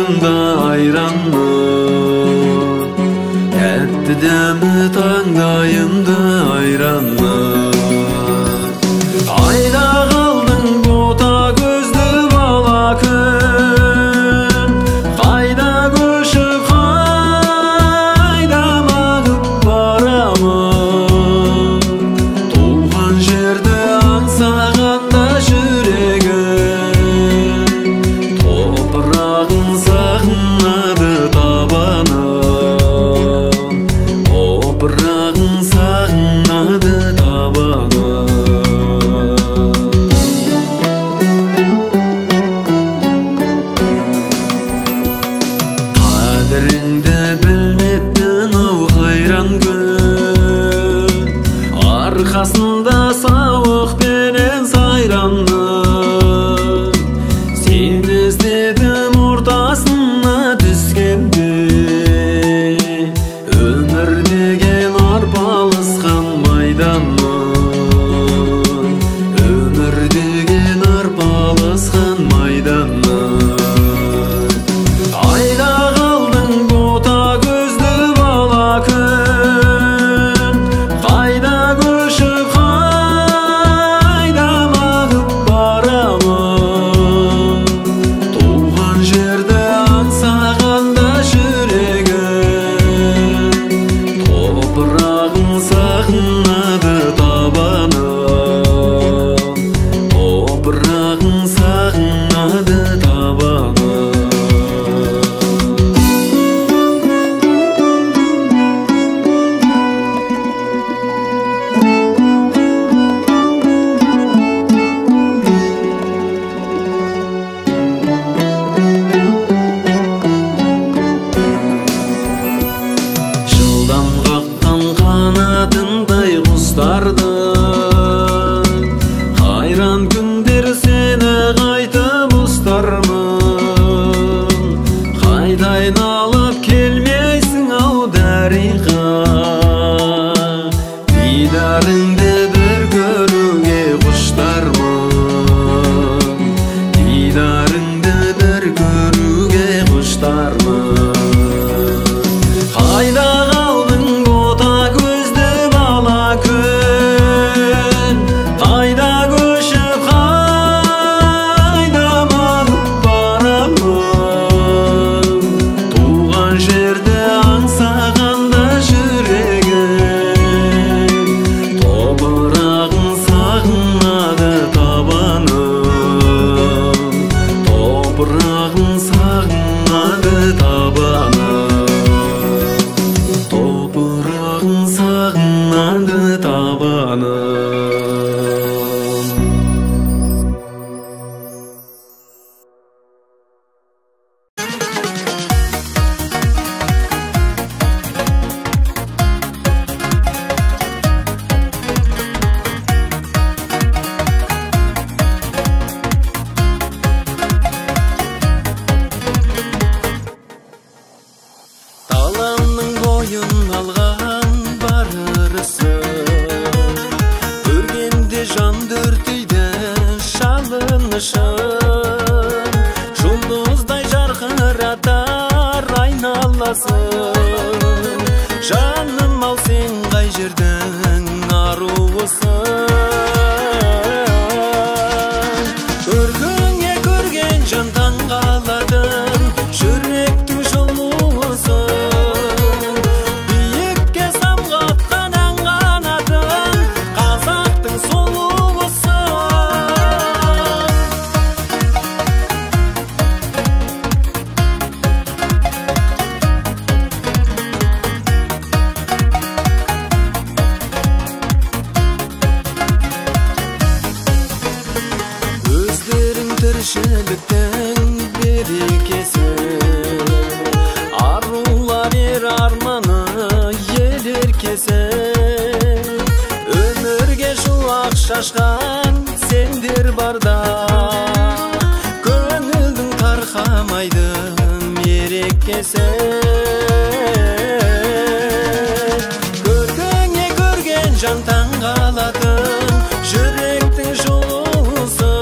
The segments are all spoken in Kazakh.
tangayımda ayranlı, tәтті дәмі таңдайымда ayranlı. Айда қалдың бота көзді бала күн, қайда көшіп қайда маңып барамын. Туған жерді аңсағанда жүрегім, топырағын сағынады табаным, топырағын сағынады табаным. Қадіріңді білмеппін ау қайран күн, арқасында сауық пенен сайранның. Сені іздедім ортасына түскенде, өмір деген арпалысқан майданның, өмір деген арпалысқан майданның. Айда қалдың бота көзді бала күн, қайда көшіп қайда маңып барамын. Туған жерді аңсағанда жүрегім, топырағын сағынады табаным, топырағын сағынады табаным. Жылдам қаққан қанатындай құстардың, қайран күндер сені қайтып ұстармын. Қайда айналып келмейсің ау дариға, дидарыңды бір көруге құштармын, дидарыңды бір көруге құштармын. Қайда қалдың бота көзді бала күн, қайда көшіп қайда маңып барамын. Туған жерді аңсағанда жүрегім, топырағын сағынады табаным, топырағын сағынады табаным, топырағын сағынады табаным. Таланның бойын алған бар ырысын, көргенде жанды өртейді шалынышын. Жұлдыздай жарқыратар айналасын, жаным ал сен қай жердің аруысың. Көргіңе көрген жан таңғаладың, жүректің жылуысың. Биікке самғатқан ән қанатың, қазақтың сұлуысың. Өздерің тіршіліктің берекесі, арулар ер арманы ел еркесі. Өмірге шуақ шашқан сендер барда, көңілдің тарқамайды мерекесі. Көргіңе көрген жан таңғалатын, жүректің жылуысың.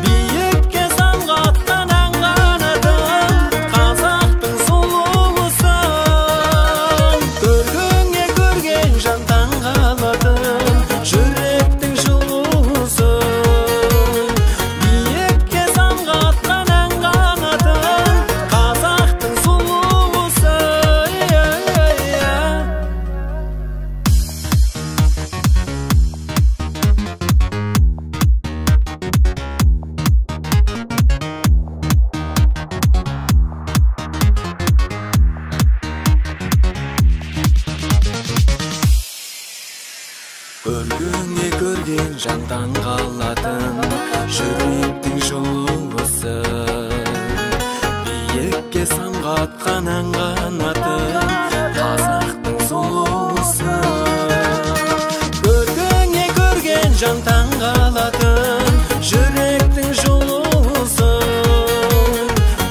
Биікке самғатқан ән қанатың, Көргіңе көрген жантан қалатын жүректің жылуысын, биікке самғатқан ән қанатын қазақтың сұлуысын. Көргіңе көрген жантан қалатын жүректің жылуысын,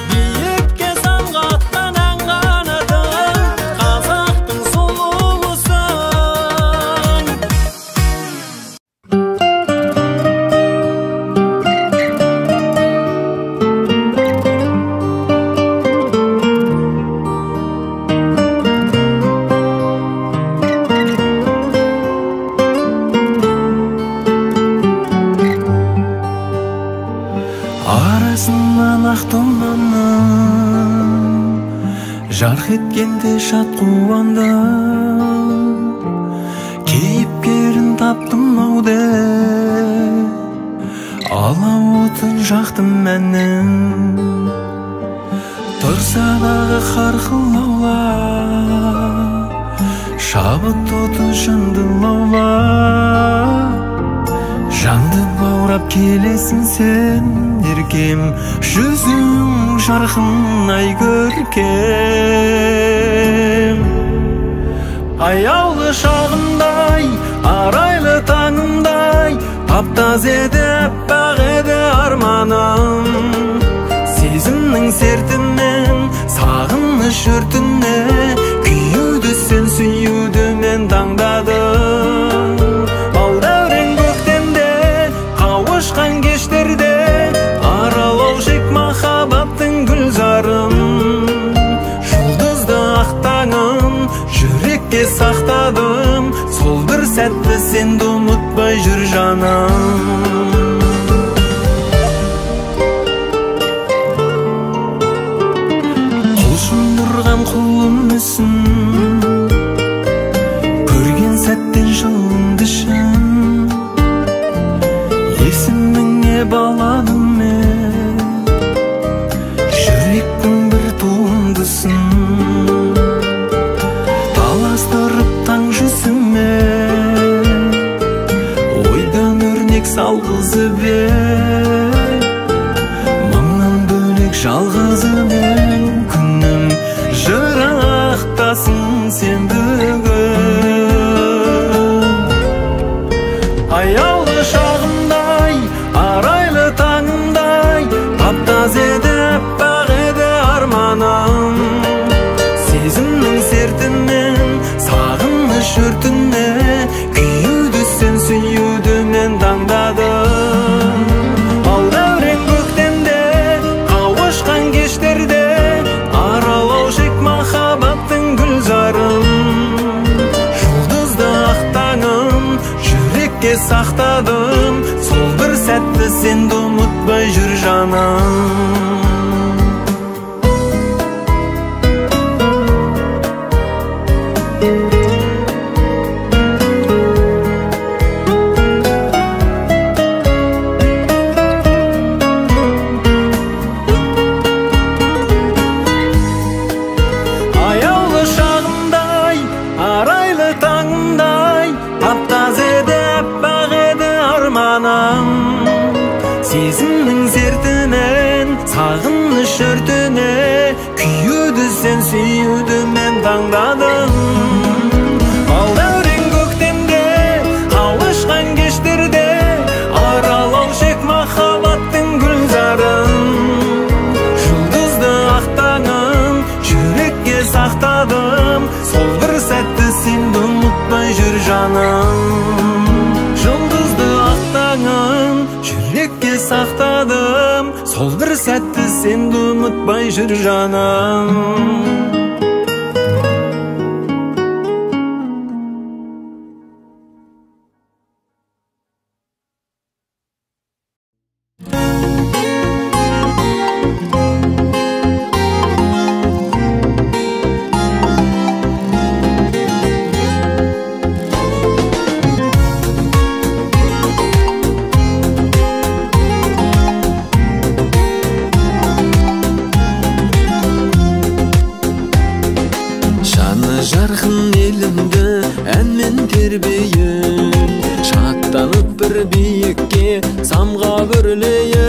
биікке самғатқан ән қанатын қазақтың сұлуысын. Арасынан ақ тұманның жарқ еткенде шат қуанды, кейіпкерін таптым ау деп алауытын жақтым әннің. Тұрса дағы қарқыл аула, шабыт оты жанды лаула, жанды баурап келесің сен еркем, жүзің жарқын ай көркем. Аяулы шағымдай, арайлы таңымдай, таптаз еді аппақ еді арманым. Сезімнің сертімен сағыныш өртіне күйеуді сен сүюді мен таңдадым. Балдәурен көктемде қауышқан кештерде аралау жек махаббаттың гүлзарым. Жұлдызды ақ таңын жүрекке сақтадым, сол бір сәтті сенді ұмытпай жүр жаным. Құлшындырған құлым мүсін, көрген сәттен жылынды шын. Есіміңе баладым мен жүректің бір туындысын, таластырып таң жүзіме ойдан өрнек салғызып ем. Мыңнан бөлек жалғыз мен күнім жырақтасың сен бүгін. Аяулы шағымдай, арайлы таңымдай, таптаз еді аппақ еді арманым. Сезімнің сертімен сағыныш өртіне күйеуді сен сүюді мен таңдадым. Балдәурен көктемде қауышқан кештерде аралау жек махаббаттың гүлзарым. Жұлдызды ақ таңын жүрекке сақтадым, сол бір сәтті сенді ұмытпай жүр жаным. Аяулы шағымдай, арайлы таңымдай, таптаз еді аппақ еді арманым. Сезімнің сертінен сағыныш өртіне күйеуді сен сүюді мен таңдадым. Балдәурен көктемде қауышқан кештерде аралау жек махаббаттың гүлзарым. Жұлдызды ақ таңын жүрекке сақтадым, сол бір сәтті сенді ұмытпай жүр жаным. Жұлдызды ақ таңын жүрекке сақтадым, сол бір сәтті сенді ұмытпай жүр жаным. Жарқын елімді әнмен тербейін, Шаттанып бір биікке самға өрлейін.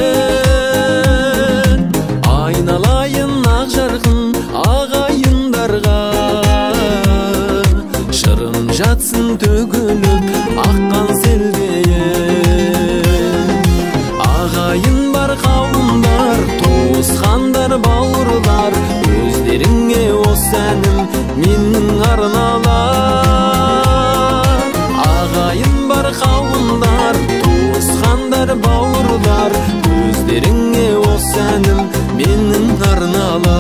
Айналайын ақ жарқын ағайындарға, шырын жатсын төгіліп аққан селдейін. Ағайын бар қауымдар, туысқандар, бауырлар, өздеріңе осы әнім менің арналар. Ағайын бар қауымдар, туысқандар, бауырлар, өздеріңе осы әнім менің арналар.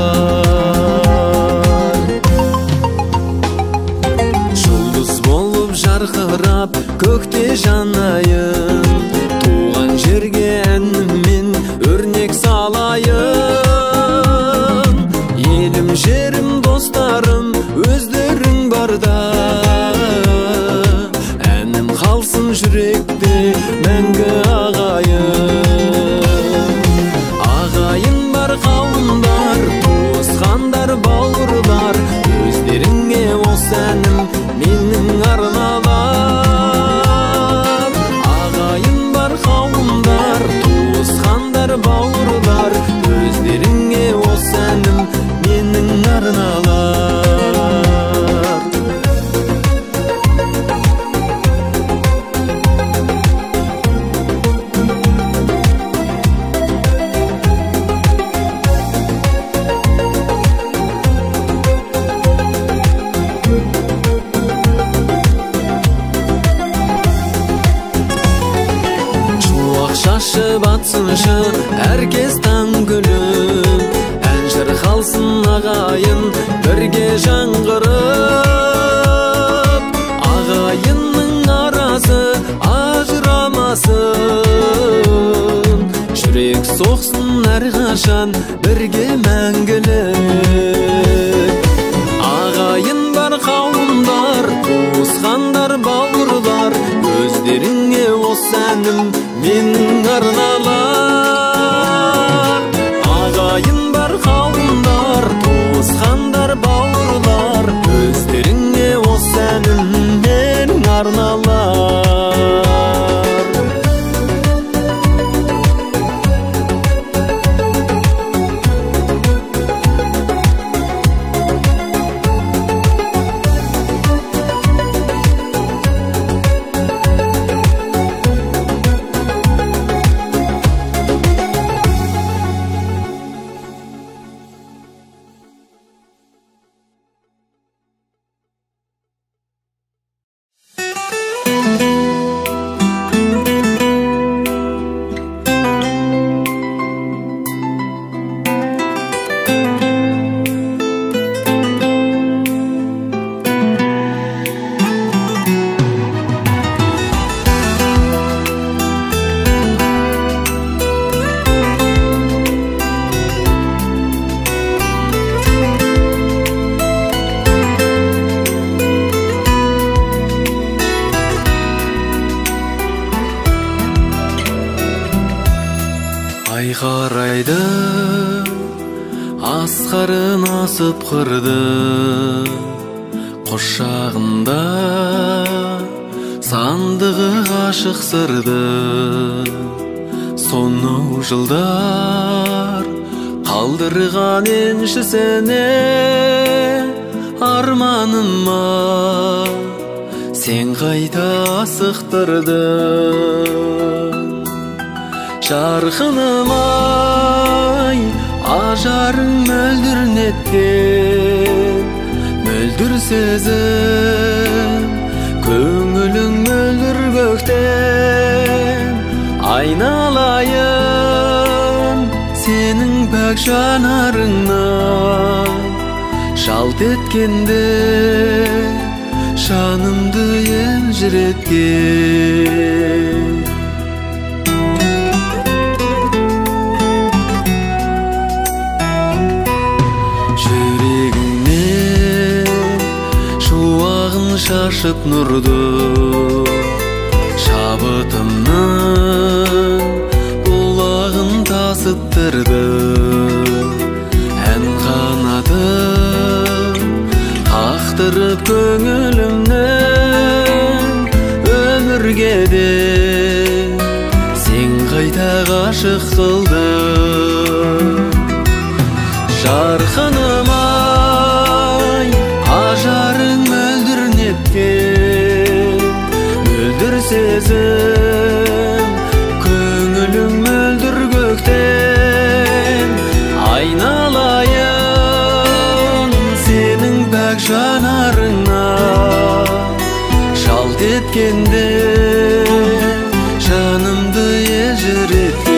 Жұлдыз болып жарқырап көкте жанайын, туған жерге әніммен өрнек салайын. Елім, жерім, достарым, өздерің барда, әнім қалсын жүректе мәңгі ағайын. Ағайын бар қауымдар, туысқандар, бауырлар, өздеріңе осы әнім менің арналар. Ағайын бар қауымдар, туысқандар, бауырлар, өздеріңе осы әнім менің арналар. Шашып атсыншы әркез таң күліп, ән шырқалсын ағайын бірге жаңғырып. Ағайынның арасы ажырамасын, жүрек соқсын әрқашан бірге мәңгілік. Ағайын бар қауымдар, туысқандар, бауырлар, өздеріңе осы әнім менің арналар. Ағайын бар қауымдар, туысқандар, бауырлар, өздеріңе осы әнім менің арналар. Ай қарайды, асқарын асып қырды, құшағында сандығы ғашық сырды. Сонау жылдар қалдырған еншісіне, арманыма сен қайта асықтырдың. Жарқыным-ай, ажарың мөлдір неткен, мөлдір сезім, көңілің мөлдір көктен. Айналайын сенің пәк жанарыңнан, жалт еткенде жанымды елжіреткен. Шашып нұрды, шабытымның бұлағын тасыттырды. Ән қанатын қақтырып көңілімнің, өмір өлтіргеде сен қайта ғашық қылдың. Жарқыным-ай, ажарың мөлдір неткен, мөлдір сезім, көңілің мөлдір көктен. Айналайын сенің пәк жанарыңа, жалт еткенде жанымды елжіреткен.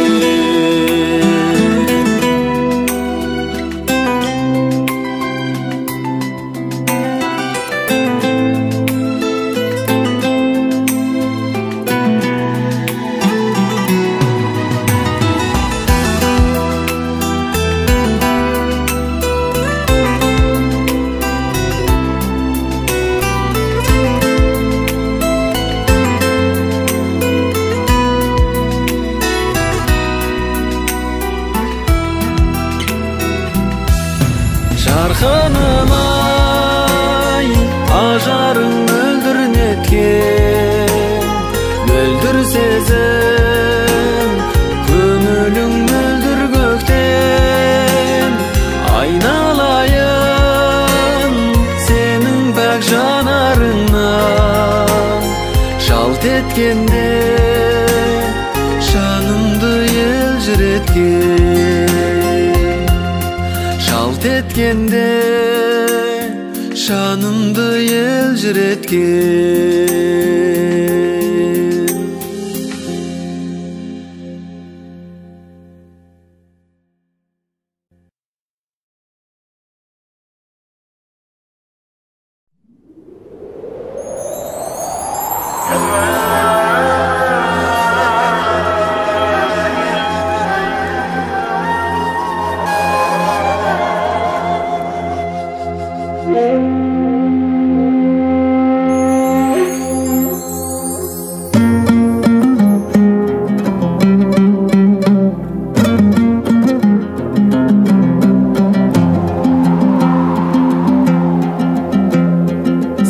Жарқыным-ай, ажарың мөлдір неткен, мөлдір сезім, көңілің мөлдір көктен. Айналайын сенің пәк жанарыңа, жалт еткенде жанымды елжіреткен. Жалт еткенде жанымды елжіреткен.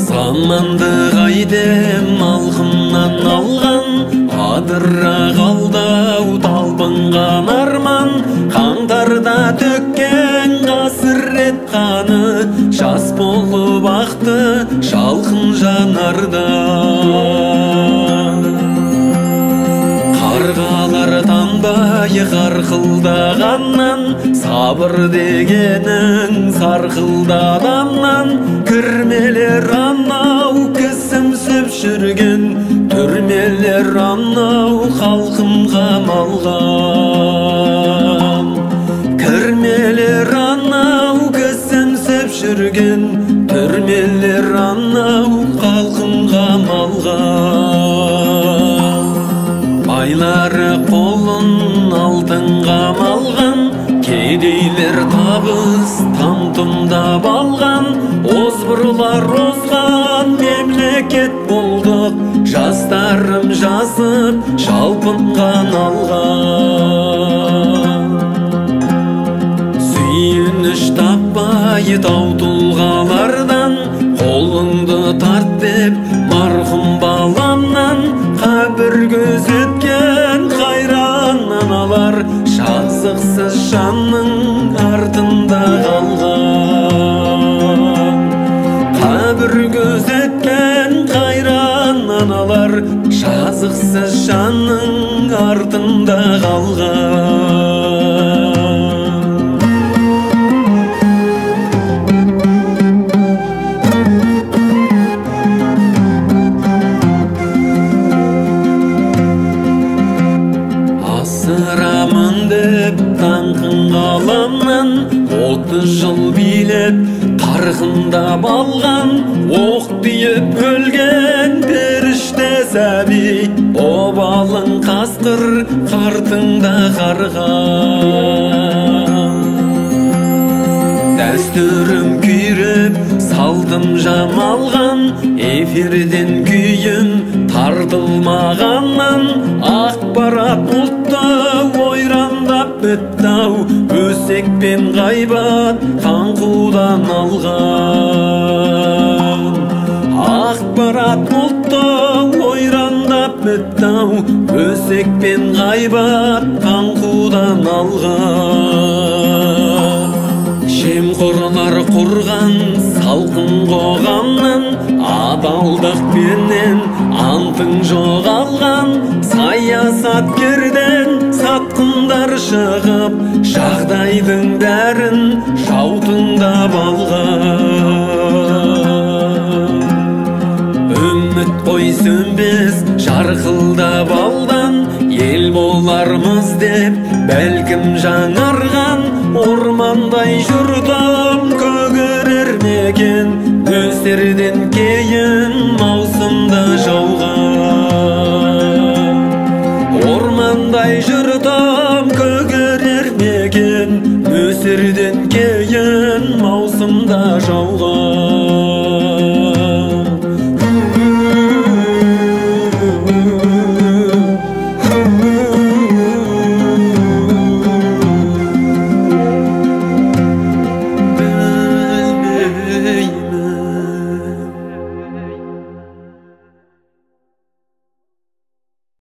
Заманды қайдем алқымнан алған, адыра қалдау талпынған арман. Қаңтарда төккен қасірет қаны, жас болып ақты жалқын жанарда. Қарғалар танбай қарқылдағаннан, сабыр дегенің сарқылдағаннан. Кірмелер анау кісімсіп жүрген, түрмелер анау халқым қамалған. Кірмелер анау кісімсіп жүрген, түрмелер анау халқым қамалған. Байлары қолын алтынға малған, кедейлер табыс там-тұмдап алған. Озбырлар озған мемлекет болдық, жастарым жазып жалпынған алған. Сүйініш таппай тау тұлғалардан, қолыңды тарт деп марқұм баламнан. Қабір көзеткен қайран аналар, жазықсыз жанның артында қалған. Қабір көзеткен қайран аналар, жазықсыз жанның артында қалған. Асырамын деп таңқын қаламнан, 30 жыл билеп қарқындап алған. Оқ тиіп өлген періште сәби, обалың қасқыр қартыңда қарған. Дәстүрім күйреп салтым жамалған, эфирден күйім тартылмағаннан. Ақпарат бұлтты ойрандап бітті-ау, өсек пен ғайбат қаңқудан алған. Ақпарат бұлтты ойрандап таптау, өсек пен ғайбат қаңқудан алған. Жемқорлар құрған салқын қоғамнан, адалдық пенен антың жоғалған. Саясаткерден сатқындар шығып, жағдайдың бәрін жаутыңдап алған. Үміт қой сөнбес жарқылдап алдан, ел болармыз деп бәлкім жаңарған. Ормандай жұртам көгерер мекен, нөсерден кейін маусымда жауған. Ормандай жұртам көгерер мекен, нөсерден кейін маусымда жауған.